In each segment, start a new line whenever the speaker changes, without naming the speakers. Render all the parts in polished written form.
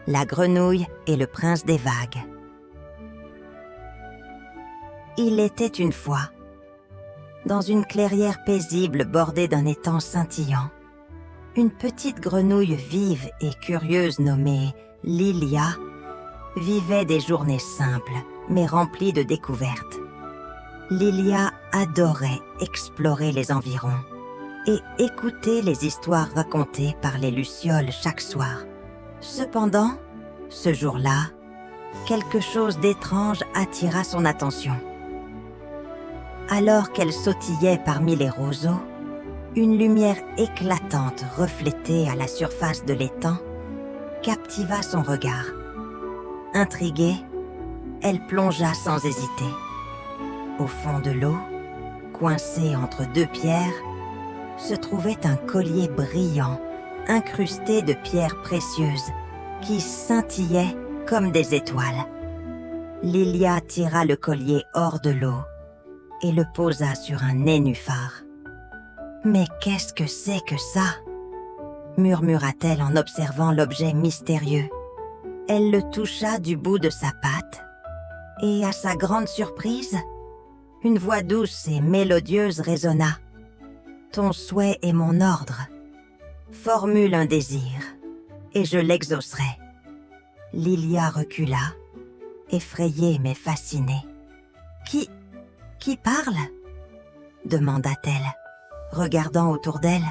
La grenouille et le prince des vagues. Il était une fois, dans une clairière paisible bordée d'un étang scintillant, une petite grenouille vive et curieuse nommée Lilia vivait des journées simples, mais remplies de découvertes. Lilia adorait explorer les environs et écouter les histoires racontées par les lucioles chaque soir. Cependant, ce jour-là, quelque chose d'étrange attira son attention. Alors qu'elle sautillait parmi les roseaux, une lumière éclatante reflétée à la surface de l'étang captiva son regard. Intriguée, elle plongea sans hésiter. Au fond de l'eau, coincé entre deux pierres, se trouvait un collier brillant, incrusté de pierres précieuses, qui scintillaient comme des étoiles. Lilia tira le collier hors de l'eau et le posa sur un nénuphar. « Mais qu'est-ce que c'est que ça ?» murmura-t-elle en observant l'objet mystérieux. Elle le toucha du bout de sa patte, et à sa grande surprise, une voix douce et mélodieuse résonna. « Ton souhait est mon ordre. Formule un désir, et je l'exaucerai. » Lilia recula, effrayée mais fascinée. « Qui parle ?» demanda-t-elle, regardant autour d'elle.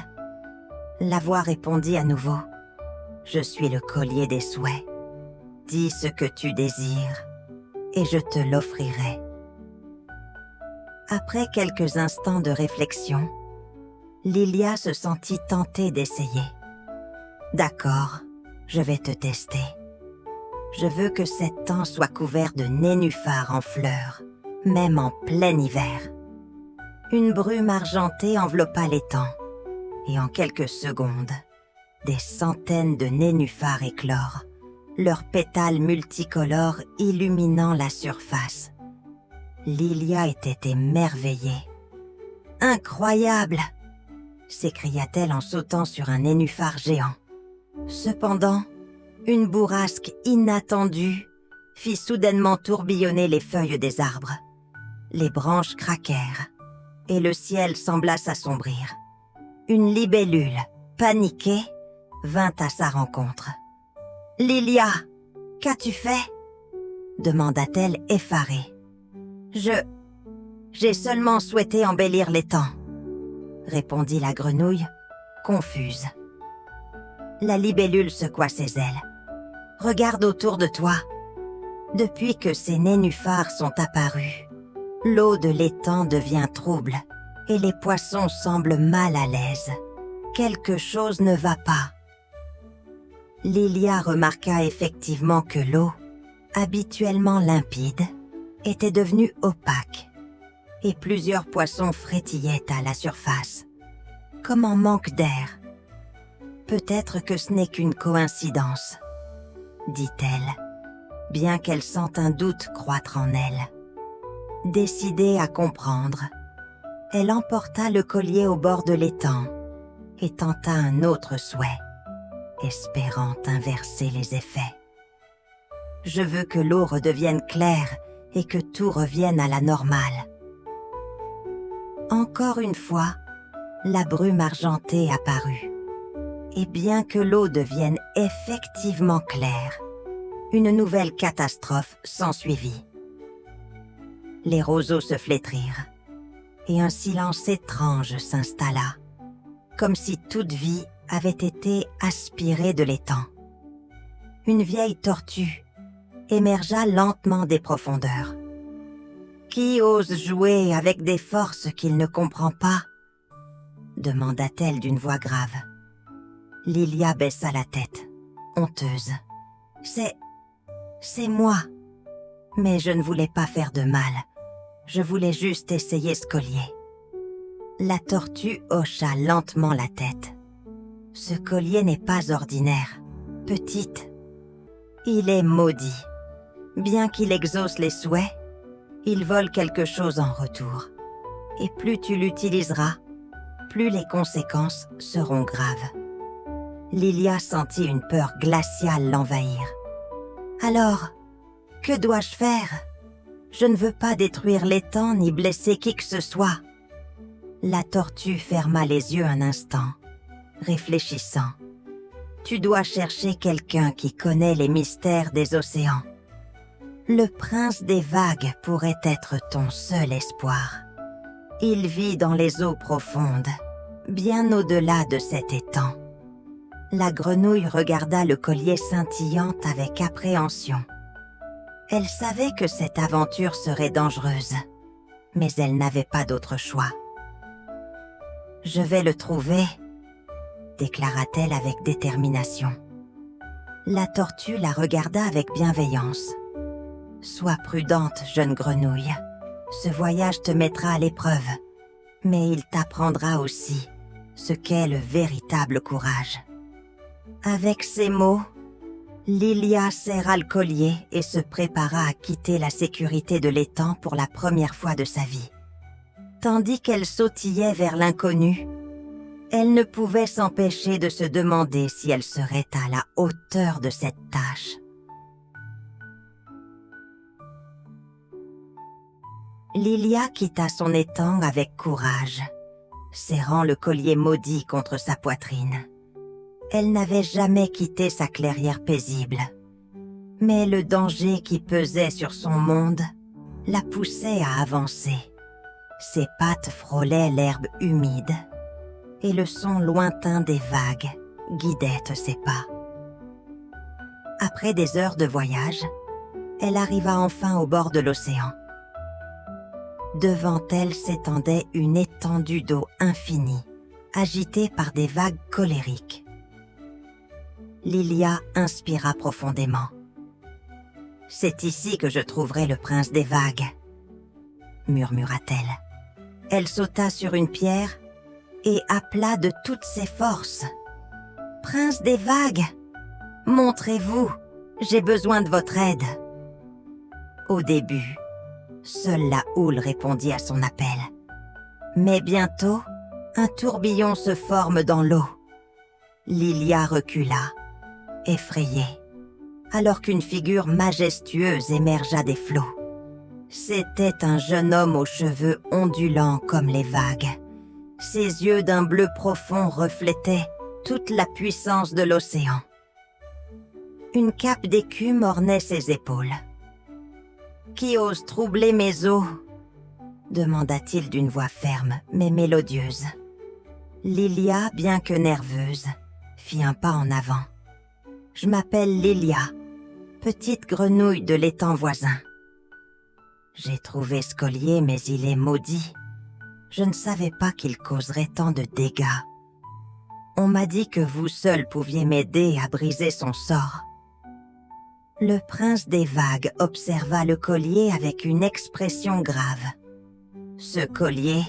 La voix répondit à nouveau. « Je suis le collier des souhaits. Dis ce que tu désires, et je te l'offrirai. » Après quelques instants de réflexion, Lilia se sentit tentée d'essayer. « D'accord, je vais te tester. Je veux que cet temps soit couvert de nénuphars en fleurs, même en plein hiver. » Une brume argentée enveloppa l'étang, et en quelques secondes, des centaines de nénuphars éclorent, leurs pétales multicolores illuminant la surface. Lilia était émerveillée. « Incroyable !» s'écria-t-elle en sautant sur un nénuphar géant. Cependant, une bourrasque inattendue fit soudainement tourbillonner les feuilles des arbres. Les branches craquèrent, et le ciel sembla s'assombrir. Une libellule, paniquée, vint à sa rencontre. « Lilia, qu'as-tu fait ?» demanda-t-elle effarée. « J'ai seulement souhaité embellir l'étang, » répondit la grenouille, confuse. La libellule secoua ses ailes. « Regarde autour de toi. Depuis que ces nénuphars sont apparus, l'eau de l'étang devient trouble et les poissons semblent mal à l'aise. Quelque chose ne va pas. » Lilia remarqua effectivement que l'eau, habituellement limpide, était devenue opaque et plusieurs poissons frétillaient à la surface, comme en manque d'air. « Peut-être que ce n'est qu'une coïncidence, » dit-elle, bien qu'elle sente un doute croître en elle. Décidée à comprendre, elle emporta le collier au bord de l'étang et tenta un autre souhait, espérant inverser les effets. « Je veux que l'eau redevienne claire et que tout revienne à la normale. » Encore une fois, la brume argentée apparut. Et bien que l'eau devienne effectivement claire, une nouvelle catastrophe s'ensuivit. Les roseaux se flétrirent, et un silence étrange s'installa, comme si toute vie avait été aspirée de l'étang. Une vieille tortue émergea lentement des profondeurs. « Qui ose jouer avec des forces qu'il ne comprend pas ?» demanda-t-elle d'une voix grave. Lilia baissa la tête, honteuse. « C'est moi. Mais je ne voulais pas faire de mal. Je voulais juste essayer ce collier. » La tortue hocha lentement la tête. « Ce collier n'est pas ordinaire, petite. Il est maudit. Bien qu'il exauce les souhaits, il vole quelque chose en retour. Et plus tu l'utiliseras, plus les conséquences seront graves. » Lilia sentit une peur glaciale l'envahir. Alors, que dois-je faire? Je ne veux pas détruire l'étang ni blesser qui que ce soit. La tortue ferma les yeux un instant, réfléchissant. Tu dois chercher quelqu'un qui connaît les mystères des océans. Le prince des vagues pourrait être ton seul espoir. Il vit dans les eaux profondes, bien au-delà de cet étang. La grenouille regarda le collier scintillant avec appréhension. Elle savait que cette aventure serait dangereuse, mais elle n'avait pas d'autre choix. « Je vais le trouver », déclara-t-elle avec détermination. La tortue la regarda avec bienveillance. « Sois prudente, jeune grenouille. Ce voyage te mettra à l'épreuve, mais il t'apprendra aussi ce qu'est le véritable courage. » Avec ces mots, Lilia serra le collier et se prépara à quitter la sécurité de l'étang pour la première fois de sa vie. Tandis qu'elle sautillait vers l'inconnu, elle ne pouvait s'empêcher de se demander si elle serait à la hauteur de cette tâche. Lilia quitta son étang avec courage, serrant le collier maudit contre sa poitrine. Elle n'avait jamais quitté sa clairière paisible. Mais le danger qui pesait sur son monde la poussait à avancer. Ses pattes frôlaient l'herbe humide et le son lointain des vagues guidait ses pas. Après des heures de voyage, elle arriva enfin au bord de l'océan. Devant elle s'étendait une étendue d'eau infinie, agitée par des vagues colériques. Lilia inspira profondément. « C'est ici que je trouverai le prince des vagues, » murmura-t-elle. Elle sauta sur une pierre et appela de toutes ses forces. « Prince des vagues, montrez-vous, j'ai besoin de votre aide. » Au début, seule la houle répondit à son appel. Mais bientôt, un tourbillon se forme dans l'eau. Lilia recula, effrayée, alors qu'une figure majestueuse émergea des flots. C'était un jeune homme aux cheveux ondulants comme les vagues. Ses yeux d'un bleu profond reflétaient toute la puissance de l'océan. Une cape d'écume ornait ses épaules. « Qui ose troubler mes eaux ?» demanda-t-il d'une voix ferme mais mélodieuse. Lilia, bien que nerveuse, fit un pas en avant. « Je m'appelle Lilia, petite grenouille de l'étang voisin. J'ai trouvé ce collier, mais il est maudit. Je ne savais pas qu'il causerait tant de dégâts. On m'a dit que vous seul pouviez m'aider à briser son sort. » Le prince des vagues observa le collier avec une expression grave. « Ce collier,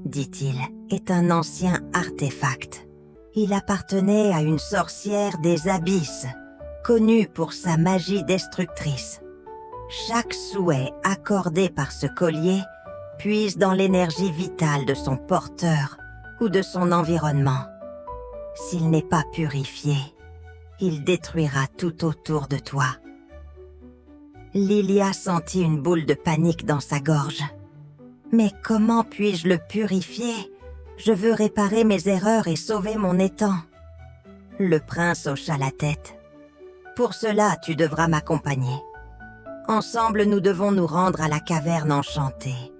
dit-il, est un ancien artefact. Il appartenait à une sorcière des abysses, connue pour sa magie destructrice. Chaque souhait accordé par ce collier puise dans l'énergie vitale de son porteur ou de son environnement. S'il n'est pas purifié, il détruira tout autour de toi. » Lilia sentit une boule de panique dans sa gorge. « Mais comment puis-je le purifier ? Je veux réparer mes erreurs et sauver mon étang. » Le prince hocha la tête. « Pour cela, tu devras m'accompagner. Ensemble, nous devons nous rendre à la caverne enchantée,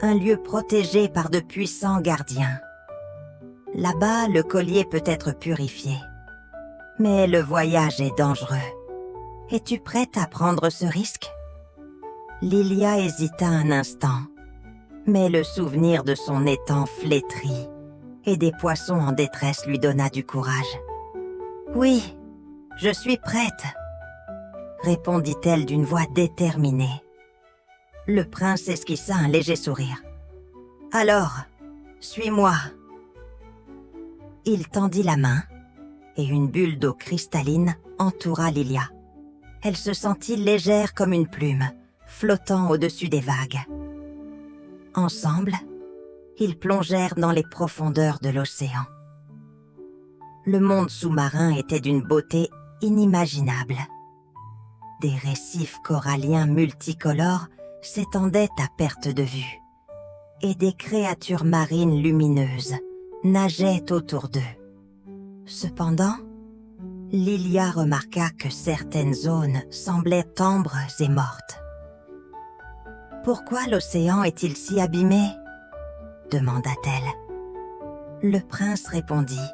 un lieu protégé par de puissants gardiens. Là-bas, le collier peut être purifié. Mais le voyage est dangereux. Es-tu prête à prendre ce risque ?» Lilia hésita un instant, mais le souvenir de son étang flétri et des poissons en détresse lui donna du courage. « Oui, je suis prête », répondit-elle d'une voix déterminée. Le prince esquissa un léger sourire. « Alors, suis-moi. » Il tendit la main et une bulle d'eau cristalline entoura Lilia. Elle se sentit légère comme une plume, flottant au-dessus des vagues. Ensemble, ils plongèrent dans les profondeurs de l'océan. Le monde sous-marin était d'une beauté inimaginable. Des récifs coralliens multicolores s'étendaient à perte de vue, et des créatures marines lumineuses nageaient autour d'eux. Cependant, Lilia remarqua que certaines zones semblaient tendres et mortes. « Pourquoi l'océan est-il si abîmé ?» demanda-t-elle. Le prince répondit,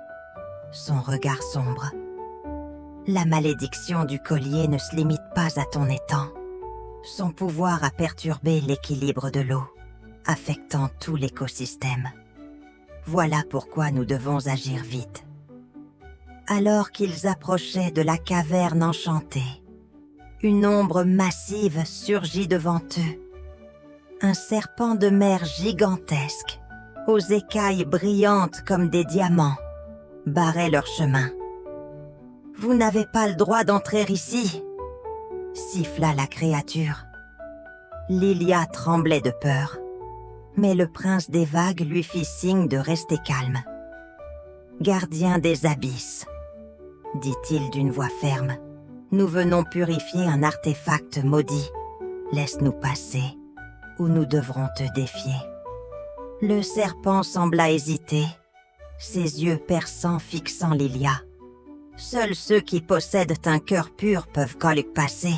son regard sombre. « La malédiction du collier ne se limite pas à ton étang. Son pouvoir a perturbé l'équilibre de l'eau, affectant tout l'écosystème. Voilà pourquoi nous devons agir vite. » Alors qu'ils approchaient de la caverne enchantée, une ombre massive surgit devant eux. Un serpent de mer gigantesque, aux écailles brillantes comme des diamants, barrait leur chemin. « Vous n'avez pas le droit d'entrer ici !» siffla la créature. Lilia tremblait de peur, mais le prince des vagues lui fit signe de rester calme. « Gardien des abysses, dit-il d'une voix ferme, nous venons purifier un artefact maudit. Laisse-nous passer, ou nous devrons te défier. » Le serpent sembla hésiter, ses yeux perçants fixant Lilia. Seuls ceux qui possèdent un cœur pur peuvent le passer.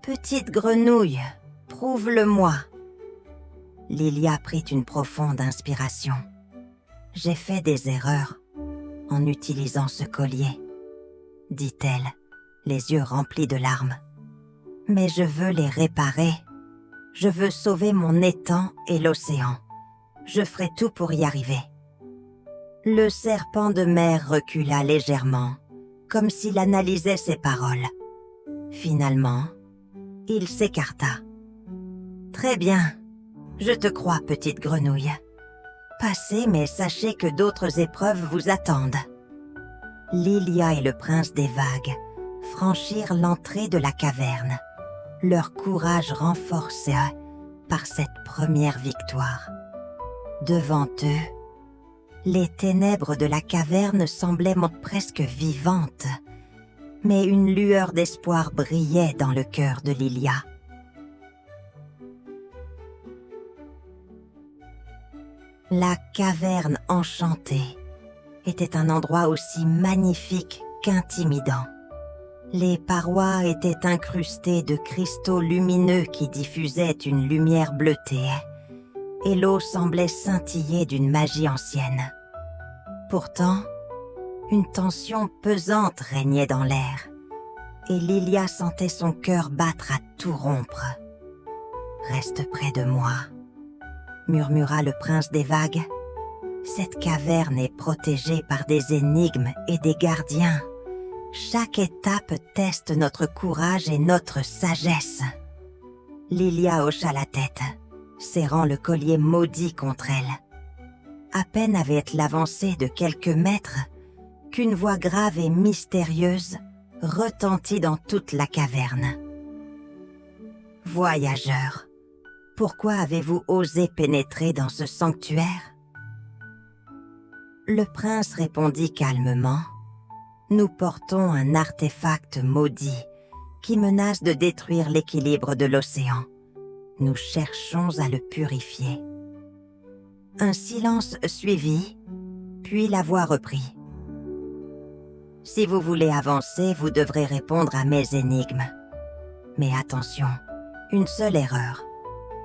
Petite grenouille, prouve-le-moi. Lilia prit une profonde inspiration. J'ai fait des erreurs en utilisant ce collier, dit-elle, les yeux remplis de larmes. Mais je veux les réparer. Je veux sauver mon étang et l'océan. Je ferai tout pour y arriver. Le serpent de mer recula légèrement, comme s'il analysait ses paroles. Finalement, il s'écarta. « Très bien, je te crois, petite grenouille. Passez, mais sachez que d'autres épreuves vous attendent. » Lilia et le prince des vagues franchirent l'entrée de la caverne, leur courage renforcé par cette première victoire. Devant eux, les ténèbres de la caverne semblaient presque vivantes, mais une lueur d'espoir brillait dans le cœur de Lilia. La caverne enchantée était un endroit aussi magnifique qu'intimidant. Les parois étaient incrustées de cristaux lumineux qui diffusaient une lumière bleutée, et l'eau semblait scintiller d'une magie ancienne. Pourtant, une tension pesante régnait dans l'air, et Lilia sentait son cœur battre à tout rompre. « Reste près de moi », murmura le prince des vagues. « Cette caverne est protégée par des énigmes et des gardiens. Chaque étape teste notre courage et notre sagesse. » Lilia hocha la tête, serrant le collier maudit contre elle. À peine avait-elle avancé de quelques mètres qu'une voix grave et mystérieuse retentit dans toute la caverne. « Voyageurs, pourquoi avez-vous osé pénétrer dans ce sanctuaire ?» Le prince répondit calmement. « Nous portons un artefact maudit qui menace de détruire l'équilibre de l'océan. Nous cherchons à le purifier. » Un silence suivit, puis la voix reprit. « Si vous voulez avancer, vous devrez répondre à mes énigmes. Mais attention, une seule erreur,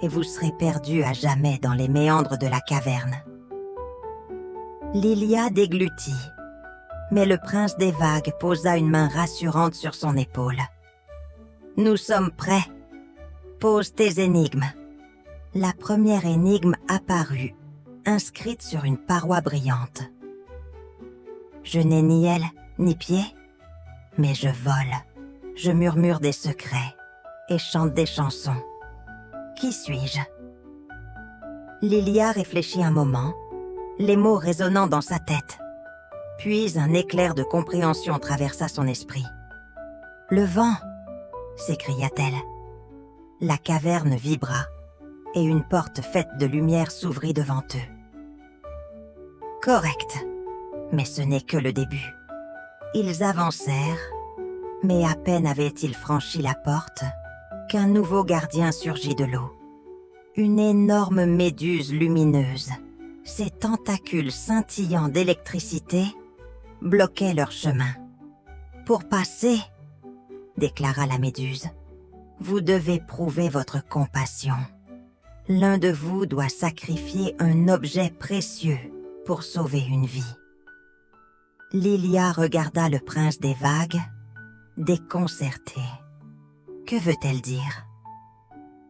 et vous serez perdu à jamais dans les méandres de la caverne. » Lilia déglutit, mais le prince des vagues posa une main rassurante sur son épaule. « Nous sommes prêts. Pose tes énigmes. » La première énigme apparut, inscrite sur une paroi brillante. « Je n'ai ni aile, ni pied, mais je vole. Je murmure des secrets et chante des chansons. Qui suis-je » Lilia réfléchit un moment, les mots résonnant dans sa tête. Puis un éclair de compréhension traversa son esprit. « Le vent !» s'écria-t-elle. La caverne vibra, et une porte faite de lumière s'ouvrit devant eux. Correct, mais ce n'est que le début. Ils avancèrent, Mais à peine avait-il franchi la porte qu'un nouveau gardien surgit de l'eau. Une énorme méduse lumineuse, ses tentacules scintillants d'électricité, bloquaient leur chemin. « Pour passer, » déclara la méduse, « vous devez prouver votre compassion. L'un de vous doit sacrifier un objet précieux pour sauver une vie. » Lilia regarda le prince des vagues, déconcertée. « Que veut-elle dire ?»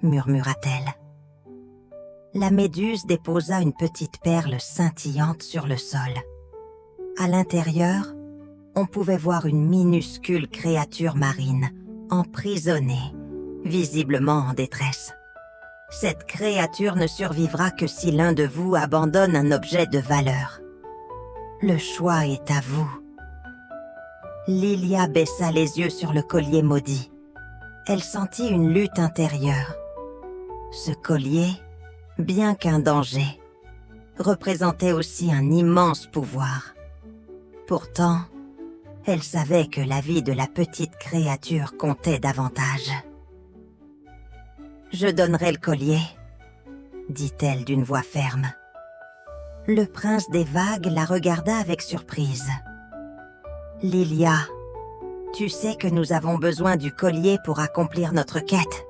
murmura-t-elle. La méduse déposa une petite perle scintillante sur le sol. À l'intérieur, on pouvait voir une minuscule créature marine, emprisonnée, visiblement en détresse. Cette créature ne survivra que si l'un de vous abandonne un objet de valeur. Le choix est à vous. Lilia baissa les yeux sur le collier maudit. Elle sentit une lutte intérieure. Ce collier, bien qu'un danger, représentait aussi un immense pouvoir. Pourtant, elle savait que la vie de la petite créature comptait davantage. « Je donnerai le collier, » dit-elle d'une voix ferme. Le prince des vagues la regarda avec surprise. « Lilia, tu sais que nous avons besoin du collier pour accomplir notre quête. »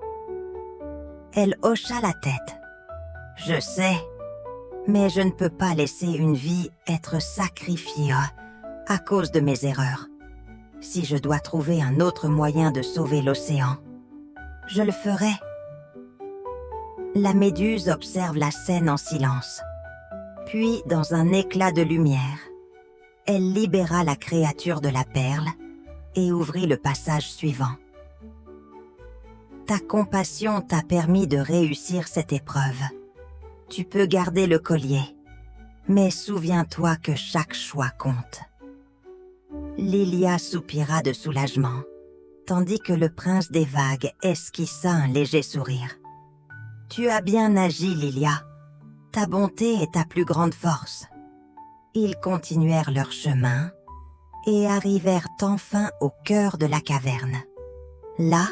Elle hocha la tête. « Je sais, mais je ne peux pas laisser une vie être sacrifiée à cause de mes erreurs. Si je dois trouver un autre moyen de sauver l'océan, je le ferai. » La méduse observe la scène en silence. Puis, dans un éclat de lumière, elle libéra la créature de la perle et ouvrit le passage suivant. Ta compassion t'a permis de réussir cette épreuve. Tu peux garder le collier, mais souviens-toi que chaque choix compte. Lilia soupira de soulagement, tandis que le prince des vagues esquissa un léger sourire. Tu as bien agi, Lilia. Ta bonté est ta plus grande force. Ils continuèrent leur chemin et arrivèrent enfin au cœur de la caverne. Là,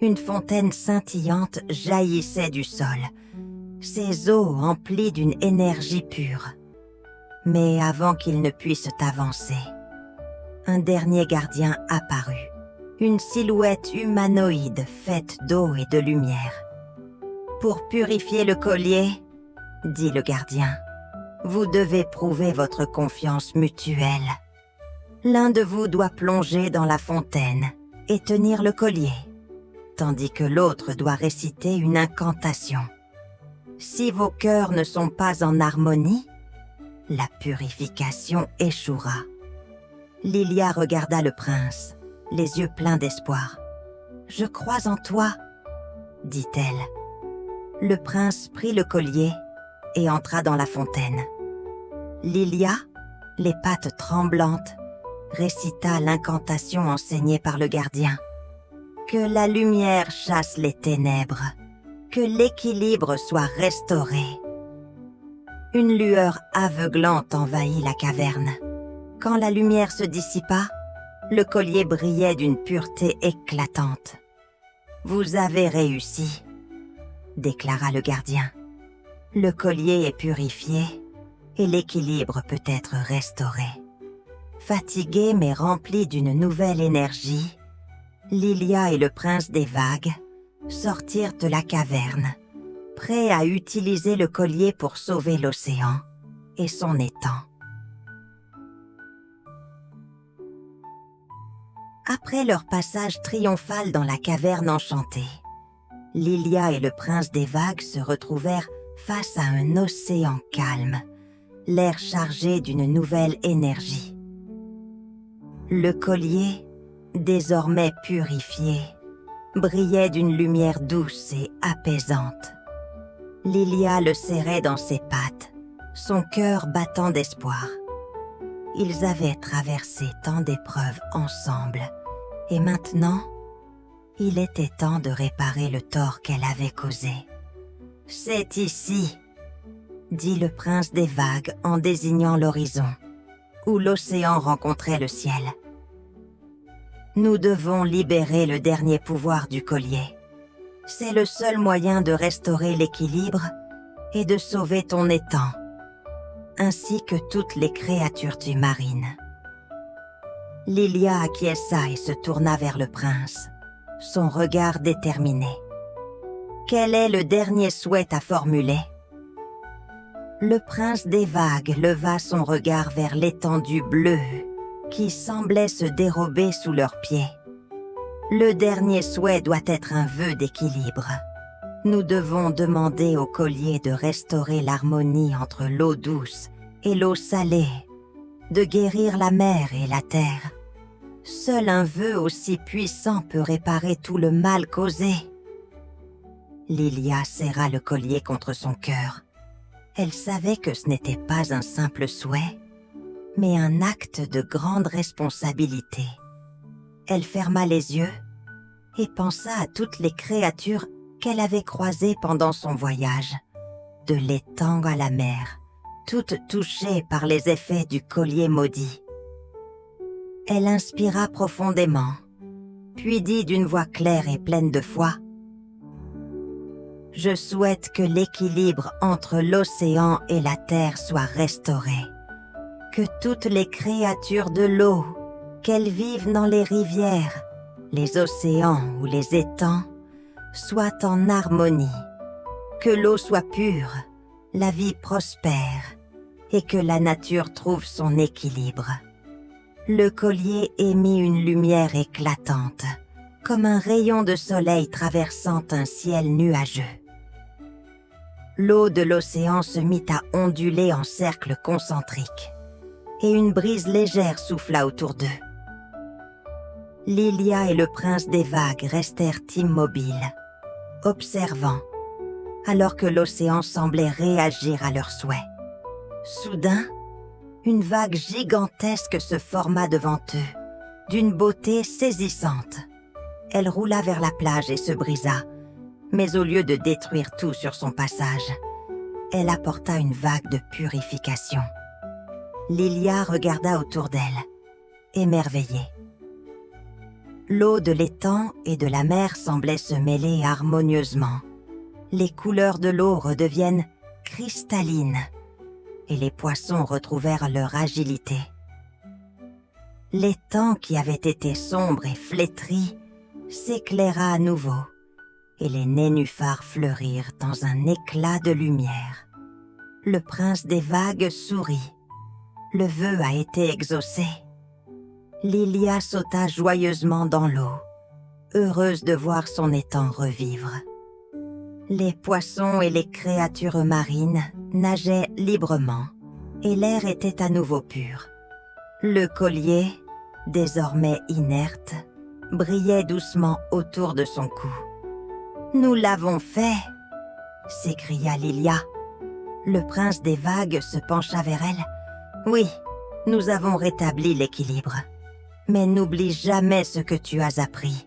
une fontaine scintillante jaillissait du sol, ses eaux emplies d'une énergie pure. Mais avant qu'ils ne puissent avancer, un dernier gardien apparut, une silhouette humanoïde faite d'eau et de lumière. « Pour purifier le collier, » dit le gardien, « vous devez prouver votre confiance mutuelle. L'un de vous doit plonger dans la fontaine et tenir le collier, tandis que l'autre doit réciter une incantation. Si vos cœurs ne sont pas en harmonie, la purification échouera. » Lilia regarda le prince, les yeux pleins d'espoir. « Je crois en toi, » dit-elle. Le prince prit le collier et entra dans la fontaine. Lilia, les pattes tremblantes, récita l'incantation enseignée par le gardien. Que la lumière chasse les ténèbres, que l'équilibre soit restauré. Une lueur aveuglante envahit la caverne. Quand la lumière se dissipa, le collier brillait d'une pureté éclatante. « Vous avez réussi, » déclara le gardien. « Le collier est purifié et l'équilibre peut être restauré. » Fatigués mais remplis d'une nouvelle énergie, Lilia et le prince des vagues sortirent de la caverne, prêts à utiliser le collier pour sauver l'océan et son étang. Après leur passage triomphal dans la caverne enchantée, Lilia et le prince des vagues se retrouvèrent face à un océan calme, l'air chargé d'une nouvelle énergie. Le collier, désormais purifié, brillait d'une lumière douce et apaisante. Lilia le serrait dans ses pattes, son cœur battant d'espoir. Ils avaient traversé tant d'épreuves ensemble, et maintenant, il était temps de réparer le tort qu'elle avait causé. « C'est ici, » dit le prince des vagues en désignant l'horizon, où l'océan rencontrait le ciel. « Nous devons libérer le dernier pouvoir du collier. C'est le seul moyen de restaurer l'équilibre et de sauver ton étang, ainsi que toutes les créatures du marine. Lilia acquiesça et se tourna vers le prince, son regard déterminé. Quel est le dernier souhait à formuler? Le prince des vagues leva son regard vers l'étendue bleue qui semblait se dérober sous leurs pieds. Le dernier souhait doit être un vœu d'équilibre. Nous devons demander au collier de restaurer l'harmonie entre l'eau douce et l'eau salée, de guérir la mer et la terre. Seul un vœu aussi puissant peut réparer tout le mal causé. Lilia serra le collier contre son cœur. Elle savait que ce n'était pas un simple souhait, mais un acte de grande responsabilité. Elle ferma les yeux et pensa à toutes les créatures qu'elle avait croisées pendant son voyage, de l'étang à la mer, toutes touchées par les effets du collier maudit. Elle inspira profondément, puis dit d'une voix claire et pleine de foi: « Je souhaite que l'équilibre entre l'océan et la terre soit restauré, que toutes les créatures de l'eau, qu'elles vivent dans les rivières, les océans ou les étangs, soient en harmonie, que l'eau soit pure, la vie prospère et que la nature trouve son équilibre. » Le collier émit une lumière éclatante, comme un rayon de soleil traversant un ciel nuageux. L'eau de l'océan se mit à onduler en cercles concentriques, et une brise légère souffla autour d'eux. Lilia et le prince des vagues restèrent immobiles, observant, alors que l'océan semblait réagir à leurs souhaits. Soudain, une vague gigantesque se forma devant eux, d'une beauté saisissante. Elle roula vers la plage et se brisa, mais au lieu de détruire tout sur son passage, elle apporta une vague de purification. Lilia regarda autour d'elle, émerveillée. L'eau de l'étang et de la mer semblait se mêler harmonieusement. Les couleurs de l'eau redeviennent cristallines et les poissons retrouvèrent leur agilité. L'étang qui avait été sombre et flétri s'éclaira à nouveau et les nénuphars fleurirent dans un éclat de lumière. Le prince des vagues sourit. Le vœu a été exaucé. Lilia sauta joyeusement dans l'eau, heureuse de voir son étang revivre. Les poissons et les créatures marines nageaient librement et l'air était à nouveau pur. Le collier, désormais inerte, brillait doucement autour de son cou. « Nous l'avons fait !» s'écria Lilia. Le prince des vagues se pencha vers elle. « Oui, nous avons rétabli l'équilibre. Mais n'oublie jamais ce que tu as appris.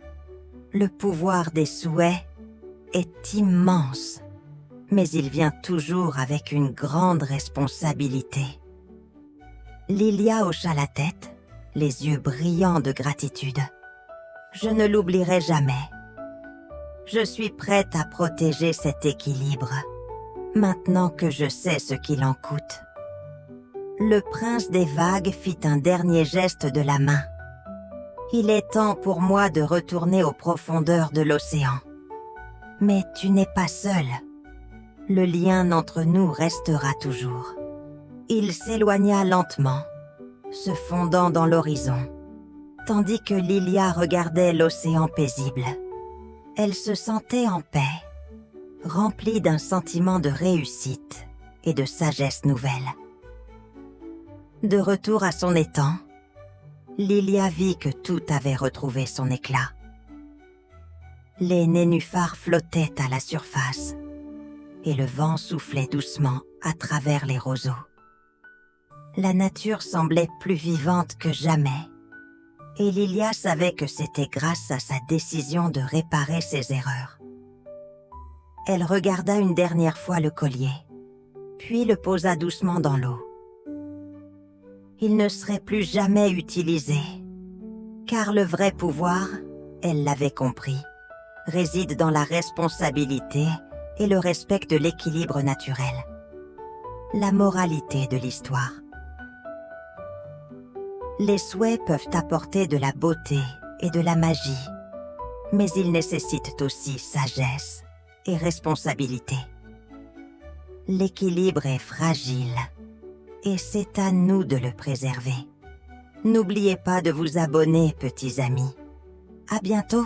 Le pouvoir des souhaits est immense, mais il vient toujours avec une grande responsabilité. » Lilia hocha la tête, les yeux brillants de gratitude. « Je ne l'oublierai jamais. Je suis prête à protéger cet équilibre, maintenant que je sais ce qu'il en coûte. » Le prince des vagues fit un dernier geste de la main. « Il est temps pour moi de retourner aux profondeurs de l'océan. Mais tu n'es pas seul. Le lien entre nous restera toujours. » Il s'éloigna lentement, se fondant dans l'horizon, tandis que Lilia regardait l'océan paisible. Elle se sentait en paix, remplie d'un sentiment de réussite et de sagesse nouvelle. De retour à son étang, Lilia vit que tout avait retrouvé son éclat. Les nénuphars flottaient à la surface et le vent soufflait doucement à travers les roseaux. La nature semblait plus vivante que jamais et Lilia savait que c'était grâce à sa décision de réparer ses erreurs. Elle regarda une dernière fois le collier, puis le posa doucement dans l'eau. Il ne serait plus jamais utilisé, Car le vrai pouvoir, elle l'avait compris, réside dans la responsabilité et le respect de l'équilibre naturel. La moralité de l'histoire. Les souhaits peuvent apporter de la beauté et de la magie, mais ils nécessitent aussi sagesse et responsabilité. L'équilibre est fragile et c'est à nous de le préserver. N'oubliez pas de vous abonner, petits amis. À bientôt!